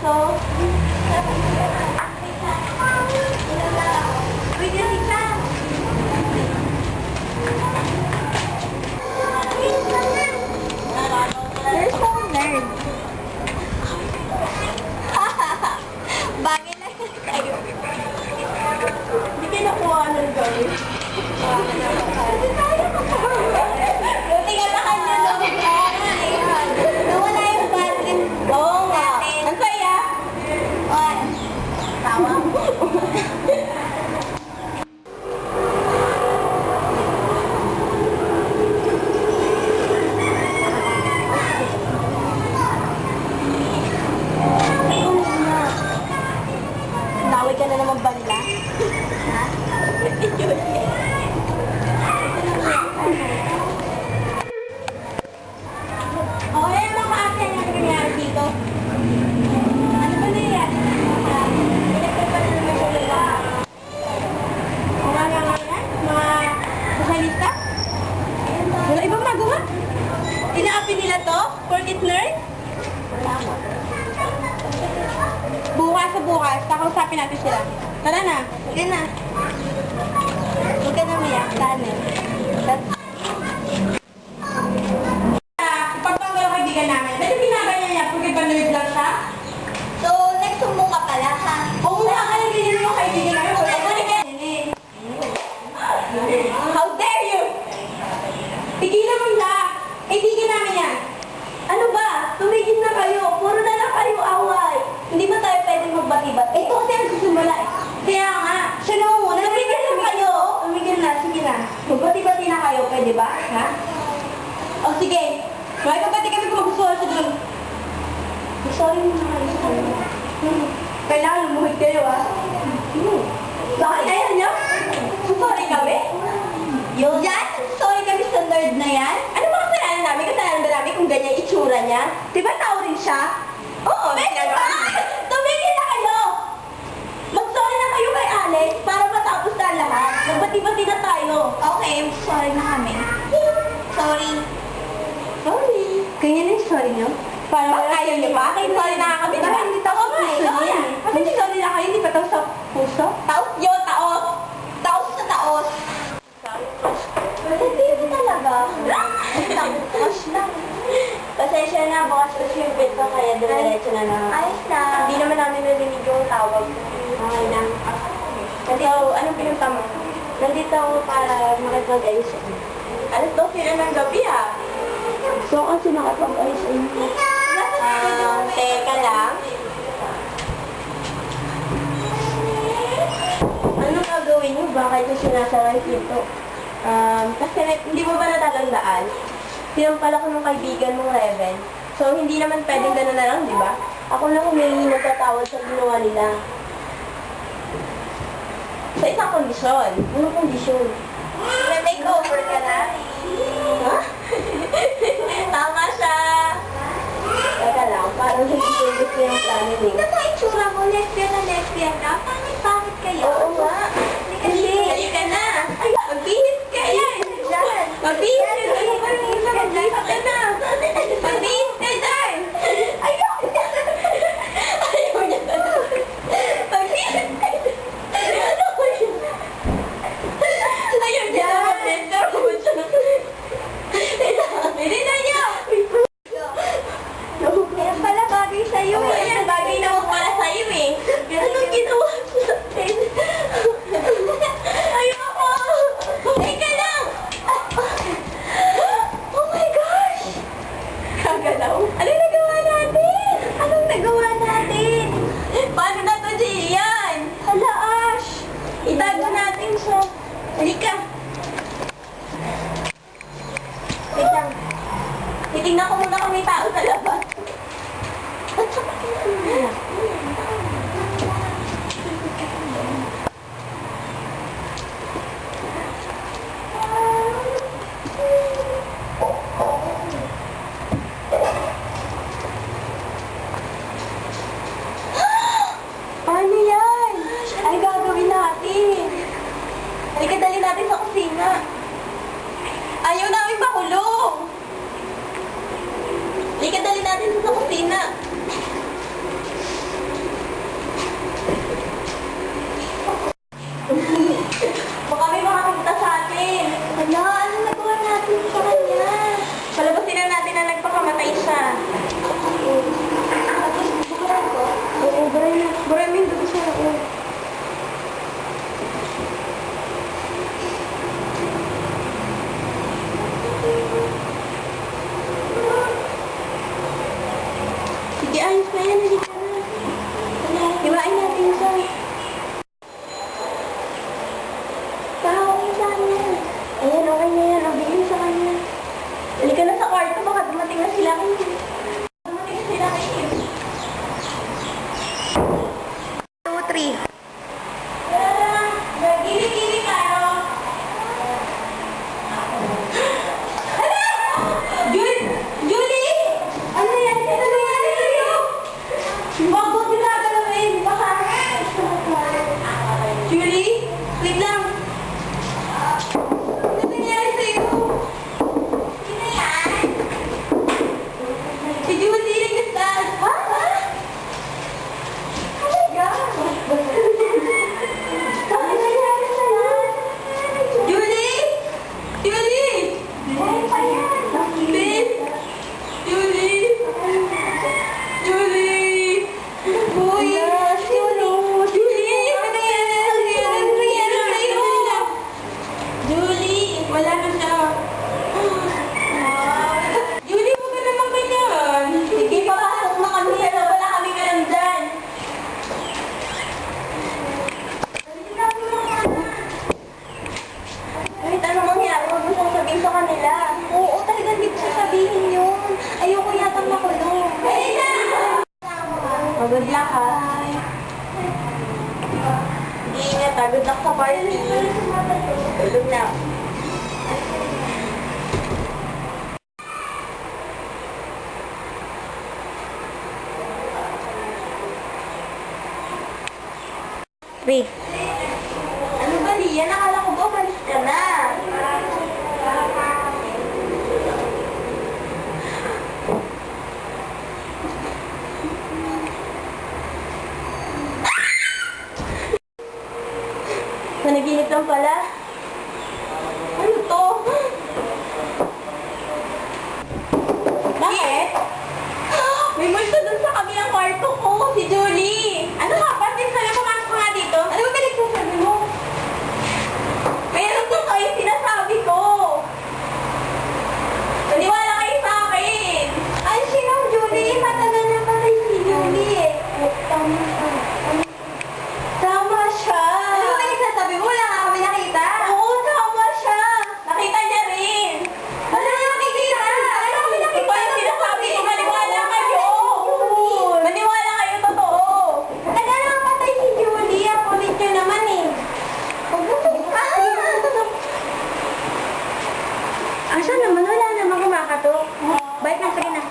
aso. Uy, Jessica! You're so nerd. Bagay lang yan kayo. Hindi kayo nakuha ng gawin. Buti nga na kanya nawala yung battery. Oo nga. Ang saya. Tawa. Naway ka na naman ba nila? Ha? Okay, mga ate, ano nangyari dito? Ano ba nangyari? Pinagpapala naman siya nila. Mga masalita? Wala ibang magawa? Inaapi nila to? Porkit nerd? Bukas, kakausapin natin sila. Tara na. Sige na. Huwag ka na umiyak. Saan eh? Pagpanggal kaibigan namin. Dahil pinagaya niya, porque ba nerd lang siya? So, next mo ka pala, ha? Oo nga, kaya ganyan yung kaibigan namin. How dare you? Tigilan mo na. Kaibigan namin yan. Ano ba? Tumigil na kayo. Puro na lang kayo away. Hindi ba tayo pwedeng magbati-bat? Ito kasi ang susumala eh. Kaya nga, siya na muna. Tumigil na kayo. Tumigil na, sige na. Magbati-bati na kayo, pwede ba? Ha? O sige. Magbati kami kung magustuhan sa doon. Sorry mo na kayo sa kanya. Kailangan lumuhit kayo, ha? Bakit ayaw niyo? Sorry kami? Yun? Yan? Sorry kami sa nerd na yan? Ano ba kasalanan namin? Kasalanan ba namin kung ganyan itsura niya? Diba tao rin siya? Oo, tumigil na kayo! Mag-sorry na kayo kay Alex para matapos na lahat. Nagbati-bati na tayo. Okay, sorry na kami. Sorry. Sorry. Ganyan yung sorry niyo? Para ayaw niyo ba? Kayo sorry na kami. Baka hindi tao sa puso niya. Kasi sorry na kayo, hindi pa tao sa puso? Taos yun, taos. Taos sa taos. Hindi talaga. Tapos lang. Pasensya na, bukas kasi yung bed ko, kaya diretso na lang. Ayos na. Hindi naman namin narinig yung tawag. Okay na. So, anong pinunta mo? Nandito ako para makipag-ayos sa inyo. Alas 12 na ng gabi ah. So, kasi makapag-ayos sa inyo. Teka lang. Anong gagawin niyo? Bakit ito sinasara yung pinto? Kasi hindi mo ba natatandaan? Sinampala ko ng kaibigan mong Reven. So, hindi naman pwedeng gano'n na lang, di ba? Ako lang humingi nagtatawad sa ginawa nila. Sa isang kondisyon. Anong kondisyon? May makeover ka na. Ha? Tama siya. Teka lang, parang hindi ko gusto yung plano niyo. Tingnan sa itsura mo, lesbian ka. Pangit kayo. Oo nga. Hindi. Halika na. Ay, magbihis ka yan. Magbihis ka na. Magbihis ka na. Magbihis ka dyan. Ayaw niya. Ayaw niya na. Magbihis ka na. Ayaw niya na. Hindi na niya. Kaya pala bagay sa'yo eh. Ayan, bagay na ako para sa'yo eh. Anong ginawa natin? Ayoko! Teka lang! Oh my gosh! Kagalaw? Anong nagawa natin? Anong nagawa natin? Paano na to, Jillian? Hala, Ash! Itago natin siya. Halika! Wait lang. Titignan ko muna kung may tao sa labas. Paano yan? Ano gagawin natin? Halika, dali natin sa kusina. Ayaw namin makulong. Halika, dali natin Kaya pa yan. Babe! Julie! Julie! Uy! Julie! Ano nangyari sa'yo? Julie! Wala na siya. Julie, huwag ka naman ganyan. Sige, papasok na kami. Pero wala kami ngayon dyan. Kahit anong mangyari, huwag mo siyang sabihin sa kanila. Oo, talaga hindi ko sasabihin yun. Ayoko yatang makulong. Ayun na! Oh, good luck, ha? Ingat, ha? Good luck sa party. Good luck. Wait. Ano ba, Lia? Nakala ko ba umalis ka na? Panaginip lang pala. Ano to? Bakit? May multo dun sa kabilang kwarto ko, si Julie. Ano ka? Ba't minsan pumasok ka nga dito? Ano ba pinagsasabi mo? Meron to kayo sinasabi ko. Maniwala kayo sa akin. Ay, sinong Julie? Matagal na pala si Julie eh. Tama siya. Ano ba pinagsasabi mo? Wala nga kami nakita. Oo, tama siya. Nakita niya rin. Wala nga nakikita. Wala kami nakita. Ito yung sinasabi ko. Maniwala kayo. Maniwala kayo, totoo. Tagal na patay si Julie. Ako ulit yun naman eh. Asa naman? Wala naman kumakatok. Balik na, sige na.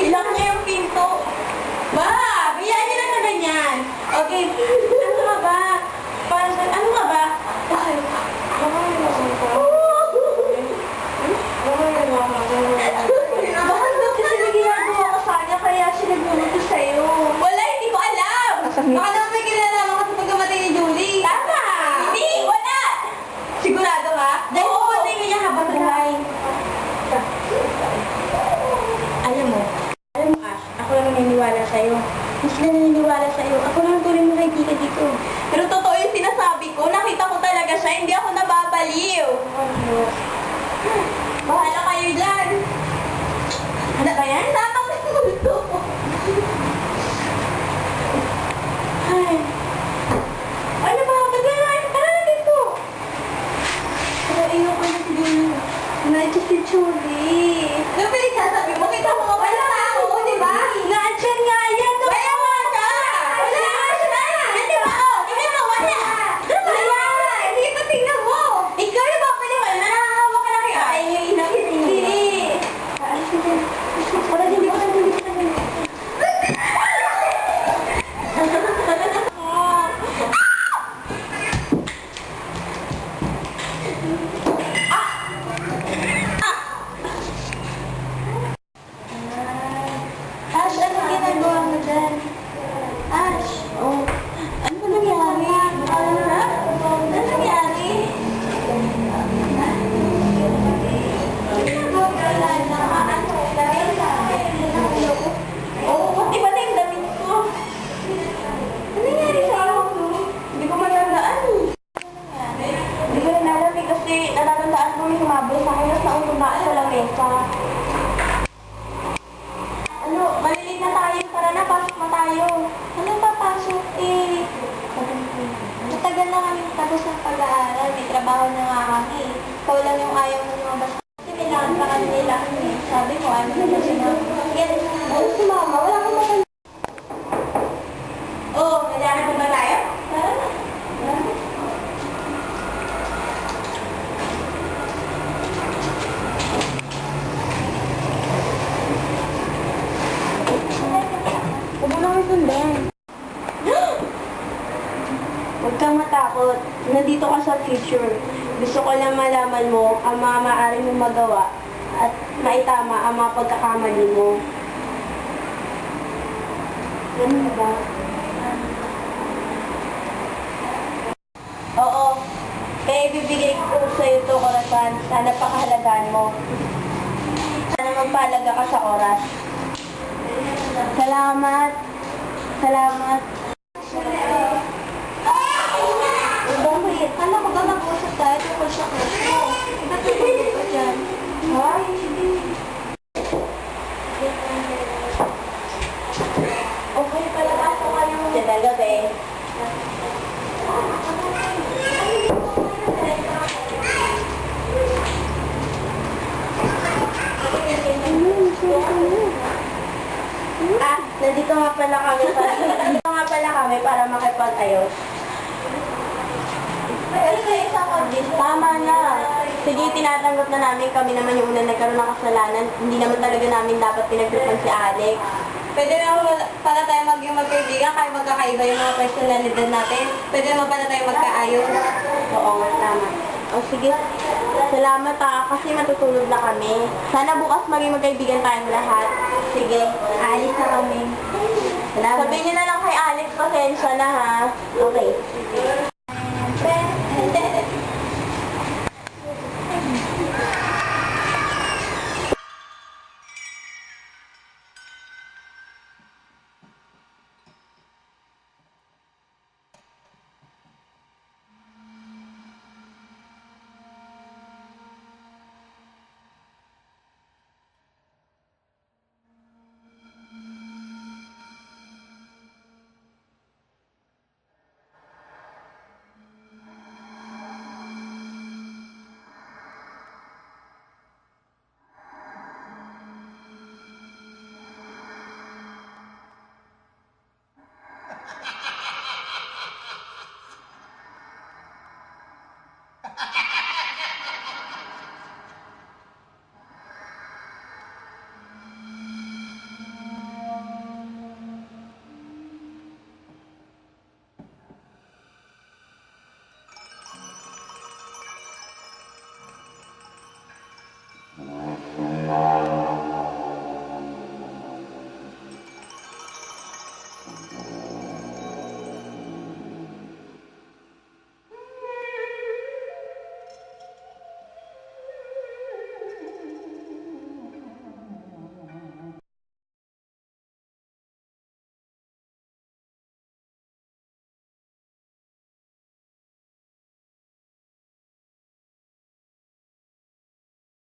Ilang niya yung pinto. Ba! Biyaan niyo lang na ganyan. Okay. Ano ka ba? Parang, ano ka ba? Ay, baka kasi may ginagawa ko sa kanya, kaya siya nagluluto sa'yo. Wala, hindi ko alam. Baka naman may kinalaman ka sa pagkamatay ni Julie. Tama! Hindi, wala! Sigurado ka? Dahil pumatay niya habang buhay. Alam mo, Ash, ako lang naniniwala sa'yo. Mas na naniniwala sa'yo. Ako lang tuloy mo kaibigan dito. Pero totoo yung sinasabi ko. Nakita ko talaga siya. Hindi ako nababaliw. Bahala kayo dyan. Ano ba yan? Tapang na multo. Ay. Ano ba? Maglalaki. Tara na dito. Pero ayoko na si Julie. Nandiyan si Julie. Ano ba yung sasabi mo? Kita mo wala ako, di ba? Nandiyan nga yan. Wala nga siya. Wala nga siya. Hindi ba? Tingnan mo, wala. Wala. Hindi ko tingnan mo. Ikaw yung papaliwala na nakakawa ka na kaya. Ay, yung inang hindi. Wala din ko lang hindi ko lang. Ash, ano ginagawa mo dyan? Ash, oh. Ano ba nangyari? Ano nangyari? Oo, di ba na yung damit ko? Ano nangyari sa'yo? Hindi ko matandaan. Hindi ko rin alam eh, kasi natatandaan ko yung humabol sa akin at nauntumaan sa lamesa. Ano, malilig na tayo. Tara na, pasok na tayo. Ano papasok eh? Matagal na kami tapos ng pag-aaral. May trabaho na nga kami. Ikaw lang yung ayaw mo lumabas. Kasi kailangan pa kami nila. Sabi ko, ano na kasi na. Yan, ano si mama? Wala kang matanda. Oh, kailangan pa ba tayo? Tara na. Tara na. Huwag mo lang isundan. Huwag kang matakot. Nandito ka sa future. Gusto ko lang malaman mo ang mga maaari mong magawa at maitama ang mga pagkakamali mo. Ganun ba? Oo. Kaya ibibigay ko sa ito Van. Sana pakahalagaan mo. Sana magpahalaga ka sa oras. Salamat. Salamat. Bakit? Kala ko ba mag-usap tayo tungkol sa crush mo? Ba't natulog ka dyan? Ay, okay pala ako kayo. Ganda gabi. Nandito nga pala kami para makipag-ayos. Tama na. Sige, tinatanggap na namin. Kami naman yung una nagkaroon ng kasalanan. Hindi naman talaga namin dapat pinagtripan si Alex. Pwede naman pala tayo maging magkaibigan kahit magkakaiba yung mga personalidad natin. Pwede naman pala tayo magkaayos. Oo nga, tama. O sige, salamat kasi matutulog na kami. Sana bukas maging magkaibigan tayong lahat. Sige, alis na kami. Sabihin niyo na lang kay Alex, pasensya na ha. Okay.